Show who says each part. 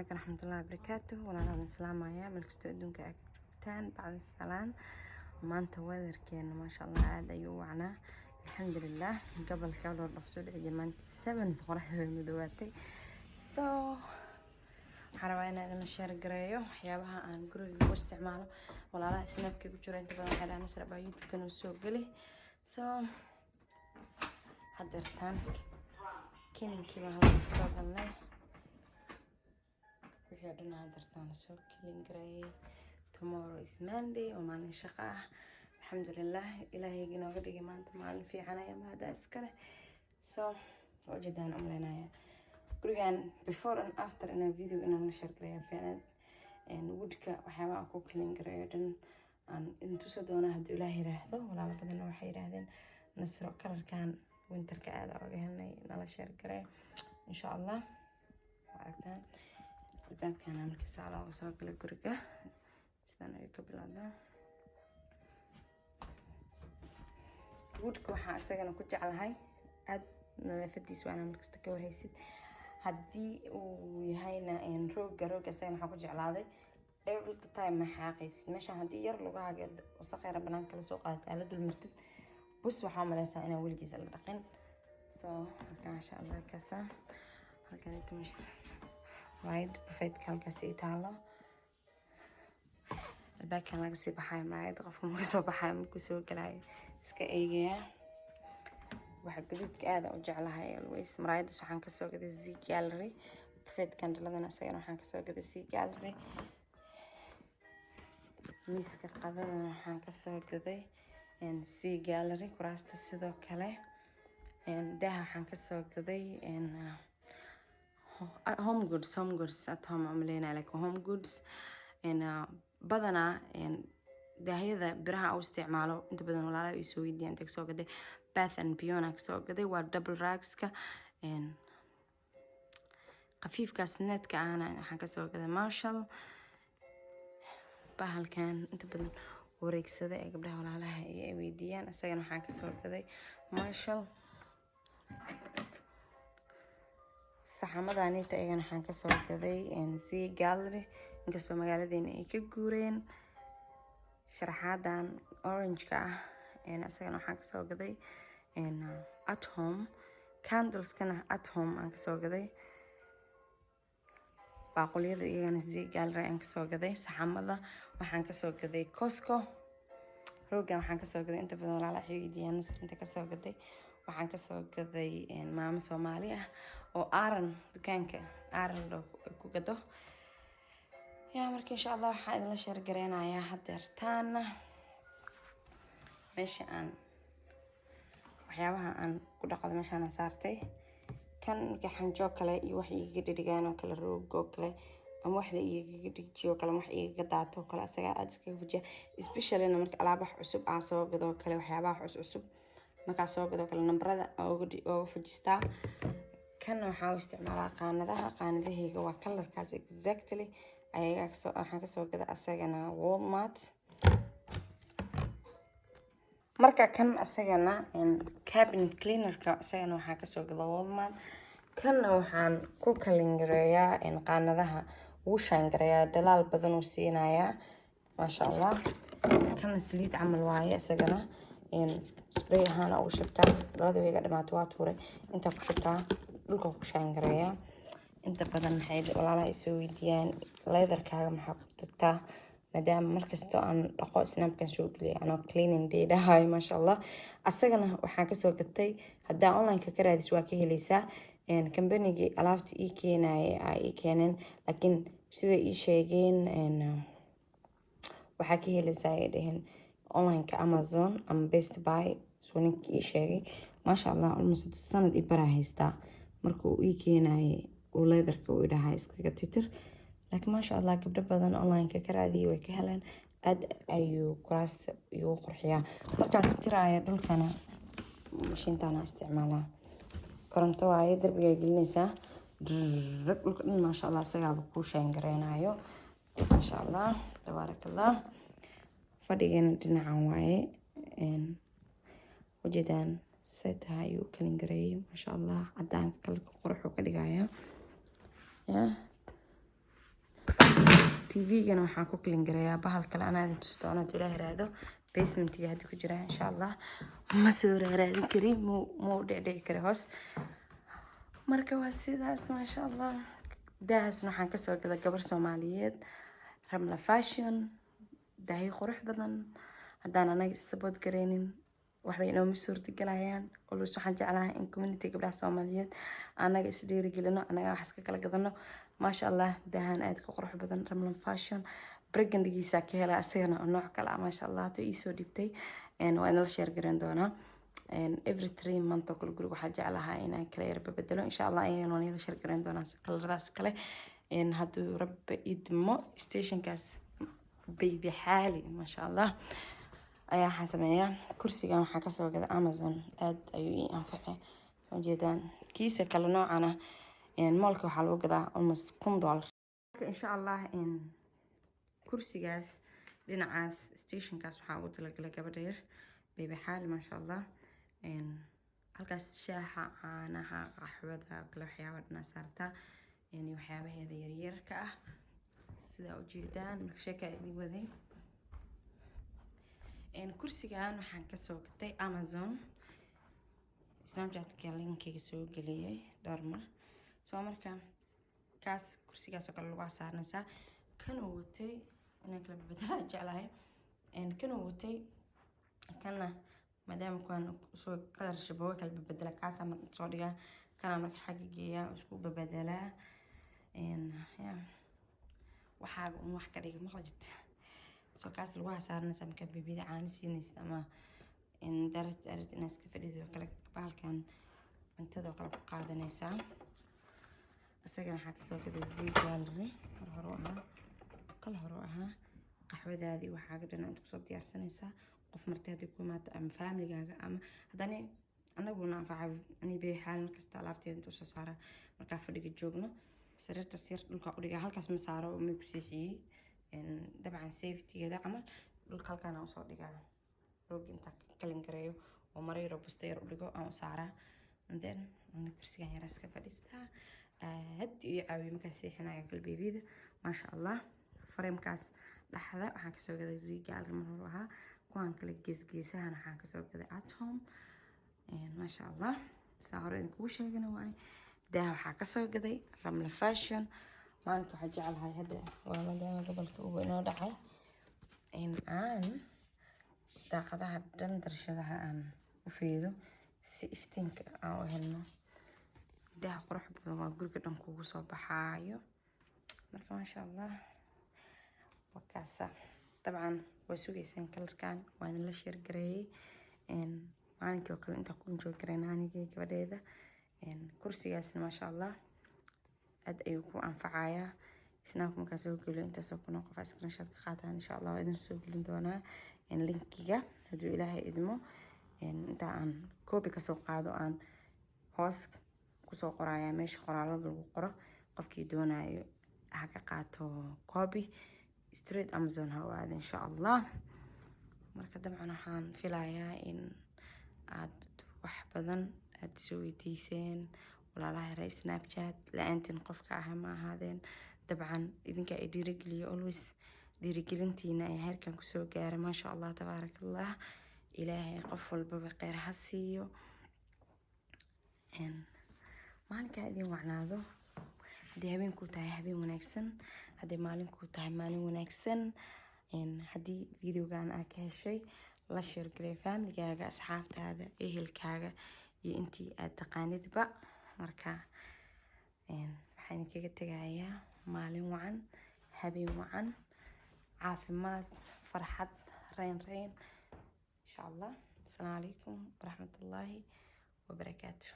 Speaker 1: عليكم ورحمة الله وبركاته. ولا السلام عليكم ملكستو أدونك أكتان بعد السلام. ما أنت وذر كان ما شاء الله عاد يوعنا الحمد لله. قبل كانوا الرسول عندي ما 7 بقرة المدواتي حروانا هذا الشهر قريو حيابها أنا قريب واستعماله ولا لا سنبكي كجورة أنت بدنا حدا نسرع بعيد كانوا السوق لي حضرتان كين كي ما هلا سوق لنا وحيرنا حضرتان سوق كين قري tomorrow is Monday وما نشقة الحمد لله إلهي جينا قدي ما أنت معلم في عناية ما هذا إسكله وجدان أمرنا قريان before and after in a video إن نشر قرية فعلا ودك وحياة أكو كلين قرية دن أن أنتو صدونا هدو إلهي رهذا ولا بدنا وحي رهذن نسرق كلر كان وينتر كعادة وجهنا نلا شر قرية إن شاء الله وعرفتان الباب كان عامل كسالة وساق للقرقة استنى قبل هذا ودك وحا أساقنا كنت على هاي أد نفديس وأنا مركزت كور هيسيد هدي ويهاينا إن روج أساقنا حكوج على هذا every time ما حاقيسيد ماشان هدي ير لغاها قد وصخيرة بنان كلا سوقات ألدو المرتد بس وحامل هسا أنا ولقيس الرقين هكا ما شاء الله كاسا هكا نتمشي وايد بفيت كالكاسي إيطالا الباك كان laga sii baxay maayad qofka ma soo baxay ma ku soo galay iska eegaya waxa gadudka aad u jeclahay always maraayadis waxaan ka soo gaday Z Gallery bufeed kandaladana asagana waxaan ka soo gaday Z Gallery miiska qadadana waxaan ka soo gaday Z Gallery kuraasta sidoo kale daaha waxaan ka soo gaday home goods at home amleena like home goods بدنا دهيدا براها أو استعماله أنت بدنا ولا لا يسوي دي أنت كسوق ده Bath and Beyond كسوق ده ودبل راكس كا خفيف كاسنت كأنا حكسوق ده مارشال بهال كان أنت بدنا وريكس ده قبلها ولا لا يسوي دي أنا سجن حكسوق ده مارشال saxamada anita ayagana waxaan ka soo gaday Z Gallery inkastoo magaaladeena ay ka guureen sharaxaadan orange-ka ah asagana waxaan ka soo gaday at home candles-kana at home aan ka soo gaday baaquliyada iyagana Z Gallery aan ka soo gaday saxamada waxaan ka soo gaday Costco roogan waxaan ka soo gaday inta badan walaalaha xigidiyaan inta ka soo gaday waxaan ka soo gaday maamo Soomaali ah oo aaran dukaanka aaran ku gado marka insha Allah waxaan idin la share gareenayaa hadeertaana meesha aan waxyaabaha aan ku dhaqdo meeshaan saartay kan gaxanjo kale iyo wax iiga dhigano kala roog oo kale ama wax la iiga dhijiyo kale wax iiga daato kale asaga aad iska fujiya especially marka alaab cusub aan soo gado kale waxyaabaha cusub marka soo gado kale nambarada oo fujista kan waxaa isticmaalaa qaanadahayga waa colorkaas exactly ayaga waxaan ka soo gaday asagana Walmart marka kan asagana cabinet cleaner-ka asagana waxaan ka soo gaday Walmart kan waxaan ku kalingareeyaa qaanadaha uu shaangareeyaa dalaal badan uu siinayaa ma sha Allah kan saliid camal waaye asagana spray ahaan ugu shubtaa labada weega dhamaato waa tuuray inta ku shubtaa dhulka ku shaangareeyaa inta badan maxay walaalaha ay soo weydiiyaan leather-kaaga maxaa ku tagtaa maadaama markasta aan dhaqo snapkan soo geliyo anoo cleaning day dhahay ma sha Allah asagana waxaan ka soo gatay hadaa online-ka ka raadis waa ka helaysaa company-gi alaabta ii keenay ay keeneen laakiin sida ii sheegeen waxaa ka helaysaa ay dhaheen online-ka Amazon ama Best Buy soo ninkii ii sheegay ma sha Allah almost sanad i bara haystaa markuu ii keenay oo leather-ka uu dhahay iskaga titir laakiin ma sha Allah gabdho badan online-ka ka raadiyay way ka heleen aad ayuu kuraasta igu qurxiyaa marka titiraya dhulkana mashiintaana isticmaalaa koronto waaye darbiga gelinaysaa dhulka dhan ma sha Allah asagaaba ku shaangareynayo ma sha Allah tabarakallah fadhigana dhinacan waaye wajeedaan سيتها ayuu kalin gareeyay ma sha Allah cadaanka kala qurux ka dhigaya TV-gana waxaan ku clean gareeyaa bahal kale anaa idin tusi doono hadduu ilaahay raado basementiga hadda ku jira insha allah ma soo raaraadin karin muu dhicdhici kari hoos marka waa sidaas maasha allah daahasna waxaan kasoo gaday gabar Soomaaliyeed Ramla Fashion daahi qurux badan haddaan anaga support gareynin waxbay inoo suurtagelayaan olus waxaan jeclahay in community gabdhaha Soomaaliyeed anaga is dhiirigelino anaga wax iska kala gadano maasha allah daahan aad ka qurux badan Ramla Fashion burgundigiisa ka helay asagana nooc kale ah maasha allah to isoo dhibtay waa in la share gareyn doonaa every 3 months oo kale guriga waxaan jeclahay inaan kala yar bedelo insha allah ayaan waan la share gareyn doonaa kalaradaas kale hadduu rabbi idmo stationkaas baby xaali maasha allah ayaa waxaan sameeyaa kursigan waxaa kasoo gaday Amazon aad ayuu ii anfacay soo jeedaan kiisa kale noocana maalka waxaa lagu gadaa almost $1 insha allah kursigaas dhinacaas stationkaas waxaa ugu talagalay gabadha yar baby xaali maasha allah halkaas shaaxa caanaha qaxwada kala waxyaaba dhan saartaa waxyaabaheeda yaryarka ah sida ujeedaan sheeka idin waday kursigan waxaan kasoo gatay Amazon Snapchat-ka linkiga soo geliyay dhowr mar soo markaa kaas kursigaas oo kale lagu saarnaysaa kan uu watay inaan kala beddelaa jeclahay kan uu watay kana maadaama kuwan soo kalar shabaw kala bedela kaas ama soo dhigaa kana marka xagga geeyaa isku beddelaa waxaa wax ka dhigay maqajid soo kaas lagu saarnaysaa marka bibida caani siinaysa ama darad inaad iska fadhido kala bahalkan cuntada kala ku qaadanaysaa asagana waxaa kasoo gaday Zee Gallery kala hore ahaa qaxwadaadii waxaa ka dhan inta soo diyaarsanaysaa qof martay ku imaado ama family-gaaga ama hadana anaguna anfacay ani bay xaalin kasta alaabteeda inta soo saara marka fadhiga joogno sariirta sir dhulka u dhigaa halkaas ma saaro ma ku siixiyay dabcan safety-geeda camal dhulka halkaan aan soo dhigaa roog inta kalin gareeyo oo mareero busteer u dhigo aan u saaraa and then ana kursigan yar iska fadhiistaa aad iyo caawiyo marka seexinayo qalbiyada maasha allah frame-kaas dhaxda waxaan kasoo gaday Zee Gallery mar hore ahaa kuwan kale geesgeesahan waxaan kasoo gaday At Home maasha allah saa hore idinku sheegana waay daa waxaa kasoo gaday Ramla Fashion maalinka waxaan jeclahay hadda waa maadaama gobolka ugu inoo dhacay aan daaqadaha dhan darshadaha aan u fiido si iftiinka aan u helno daa qurux badan waa guriga dhan kugu soo baxaayo marka maasha allah wakaasa dabcan way sugaysaan kalarkan waan la share gareeyay maalinkii oo kale inta ku enjoy gareynaa anigii gabadheeda kursigaasna maasha allah aad ayuu ku anfacayaa snap markaa soo geliyo intaasoo kuna qof screenshot ka qaataan insha allah waa idin soo gelin doonaa linkiga hadduu ilaahay idmo inta aan copy kasoo qaado aan hoos kusoo qorayaa meesha qoraalada lagu qoro qofkii doonayo ha ka qaato copy straight Amazon ha u aado insha allah marka dabcan waxaan filayaa in aad wax badan aad soo weydiiseen walaalaha reer Snapchat la-aantin qofka ah ma ahaadeen dabcan idinka ay dhiirigeliyo always dhiirigelintiina ay heerkan kusoo gaaray maasha allah tabaarakallah ilaahay qof walbaba khayr ha siiyo maalinka idin wacnaado haddii habeenku tahay habeen wanaagsan haddii maalinku tahay maalin wanaagsan haddii videogan aad ka heshay la share garee family-gaaga asxaabtaada ehelkaaga iyo intii aad taqaanidba marka waxaan kaga tegayaa maalin wacan habeen wacan caafimaad farxad reyn insha allah. Assalaamu calaykum waraxmatullaahi wabarakaatuh.